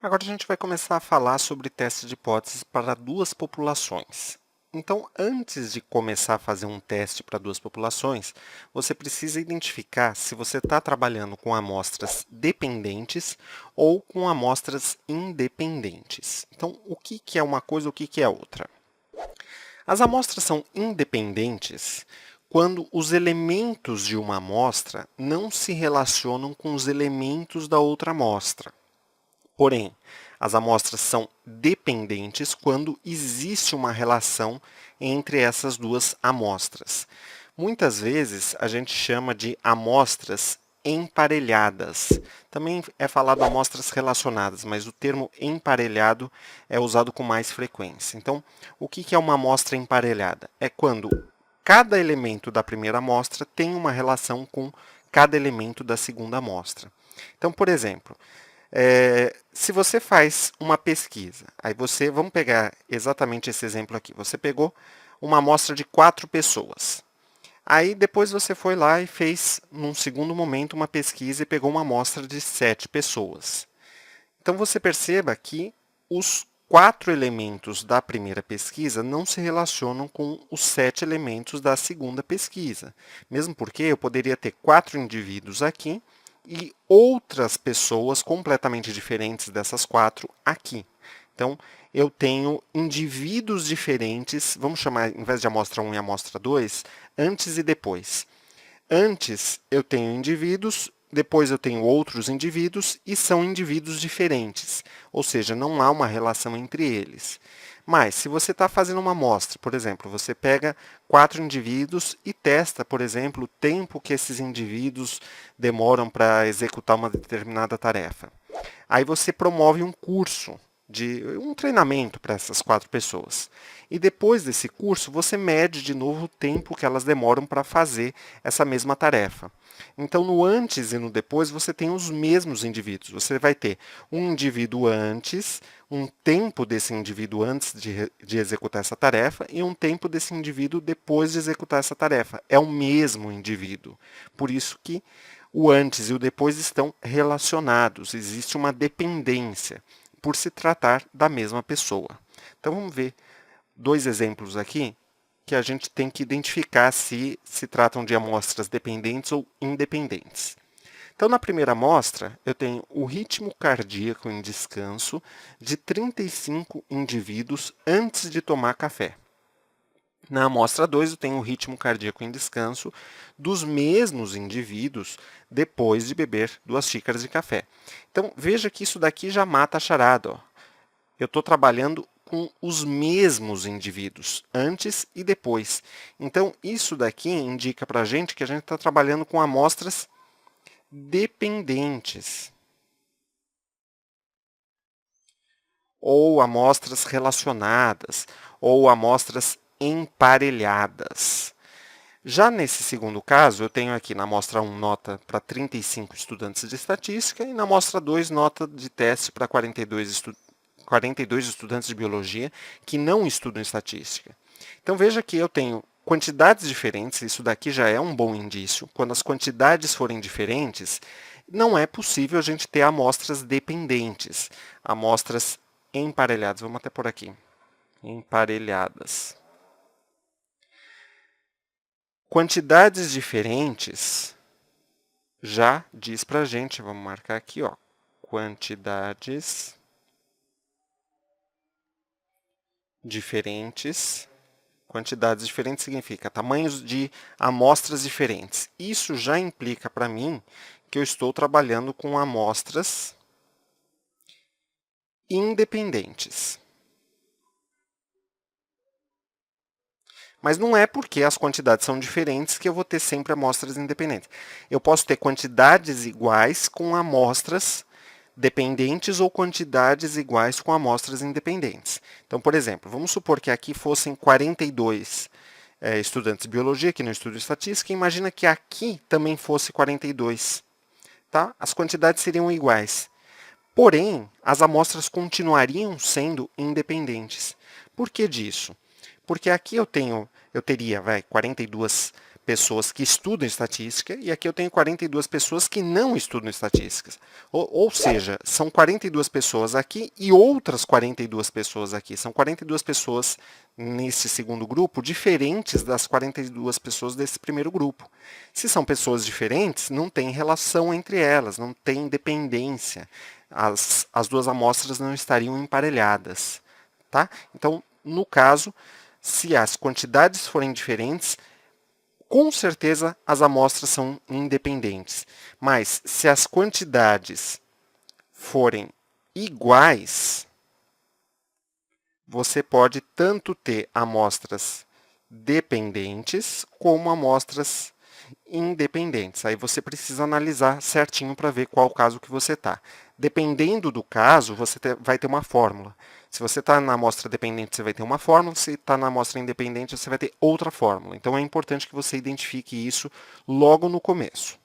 Agora a gente vai começar a falar sobre teste de hipóteses para duas populações. Então, antes de começar a fazer um teste para duas populações, você precisa identificar se você está trabalhando com amostras dependentes ou com amostras independentes. Então, o que é uma coisa e o que é outra? As amostras são independentes quando os elementos de uma amostra não se relacionam com os elementos da outra amostra. Porém, as amostras são dependentes quando existe uma relação entre essas duas amostras. Muitas vezes a gente chama de amostras emparelhadas. Também é falado amostras relacionadas, mas o termo emparelhado é usado com mais frequência. Então, o que é uma amostra emparelhada? É quando cada elemento da primeira amostra tem uma relação com cada elemento da segunda amostra. Então, por exemplo, se você faz uma pesquisa, vamos pegar exatamente esse exemplo aqui. Você pegou uma amostra de 4 pessoas. Aí depois você foi lá e fez, num segundo momento, uma pesquisa e pegou uma amostra de 7 pessoas. Então você perceba que os 4 elementos da primeira pesquisa não se relacionam com os 7 elementos da segunda pesquisa. Mesmo porque eu poderia ter 4 indivíduos aqui e outras pessoas completamente diferentes dessas 4 aqui. Então, eu tenho indivíduos diferentes, vamos chamar, em vez de amostra 1 e amostra 2, antes e depois. Antes eu tenho indivíduos, depois eu tenho outros indivíduos e são indivíduos diferentes, ou seja, não há uma relação entre eles. Mas, se você está fazendo uma amostra, por exemplo, você pega 4 indivíduos e testa, por exemplo, o tempo que esses indivíduos demoram para executar uma determinada tarefa. Aí você promove um curso de um treinamento para essas 4 pessoas. E depois desse curso, você mede de novo o tempo que elas demoram para fazer essa mesma tarefa. Então, no antes e no depois, você tem os mesmos indivíduos. Você vai ter um indivíduo antes, um tempo desse indivíduo antes de executar essa tarefa e um tempo desse indivíduo depois de executar essa tarefa. É o mesmo indivíduo. Por isso que o antes e o depois estão relacionados. Existe uma dependência por se tratar da mesma pessoa. Então vamos ver 2 exemplos aqui que a gente tem que identificar se tratam de amostras dependentes ou independentes. Então, na primeira amostra, eu tenho o ritmo cardíaco em descanso de 35 indivíduos antes de tomar café. Na amostra 2, eu tenho o ritmo cardíaco em descanso dos mesmos indivíduos depois de beber 2 xícaras de café. Então, veja que isso daqui já mata a charada. Ó. Eu estou trabalhando com os mesmos indivíduos, antes e depois. Então, isso daqui indica para a gente que a gente está trabalhando com amostras dependentes. Ou amostras relacionadas, ou amostras emparelhadas. Já nesse segundo caso, eu tenho aqui na amostra 1 nota para 35 estudantes de estatística e na amostra 2 nota de teste para 42 estudantes de biologia que não estudam estatística. Então veja que eu tenho quantidades diferentes, isso daqui já é um bom indício. Quando as quantidades forem diferentes, não é possível a gente ter amostras dependentes, amostras emparelhadas. Vamos até por aqui. Emparelhadas. Quantidades diferentes já diz para a gente, vamos marcar aqui, ó, quantidades diferentes. Quantidades diferentes significa tamanhos de amostras diferentes. Isso já implica para mim que eu estou trabalhando com amostras independentes. Mas não é porque as quantidades são diferentes que eu vou ter sempre amostras independentes. Eu posso ter quantidades iguais com amostras dependentes ou quantidades iguais com amostras independentes. Então, por exemplo, vamos supor que aqui fossem 42 estudantes de biologia que não estudam estatística. Imagina que aqui também fosse 42. Tá? As quantidades seriam iguais. Porém, as amostras continuariam sendo independentes. Por que disso? Porque aqui eu teria 42 pessoas que estudam estatística e aqui eu tenho 42 pessoas que não estudam estatísticas. Ou seja, são 42 pessoas aqui e outras 42 pessoas aqui. São 42 pessoas nesse segundo grupo diferentes das 42 pessoas desse primeiro grupo. Se são pessoas diferentes, não tem relação entre elas, não tem dependência. As duas amostras não estariam emparelhadas. Tá? Então, no caso, se as quantidades forem diferentes, com certeza as amostras são independentes. Mas se as quantidades forem iguais, você pode tanto ter amostras dependentes como amostras independentes. Aí você precisa analisar certinho para ver qual caso que você está. Dependendo do caso, você vai ter uma fórmula. Se você está na amostra dependente, você vai ter uma fórmula. Se está na amostra independente, você vai ter outra fórmula. Então é importante que você identifique isso logo no começo.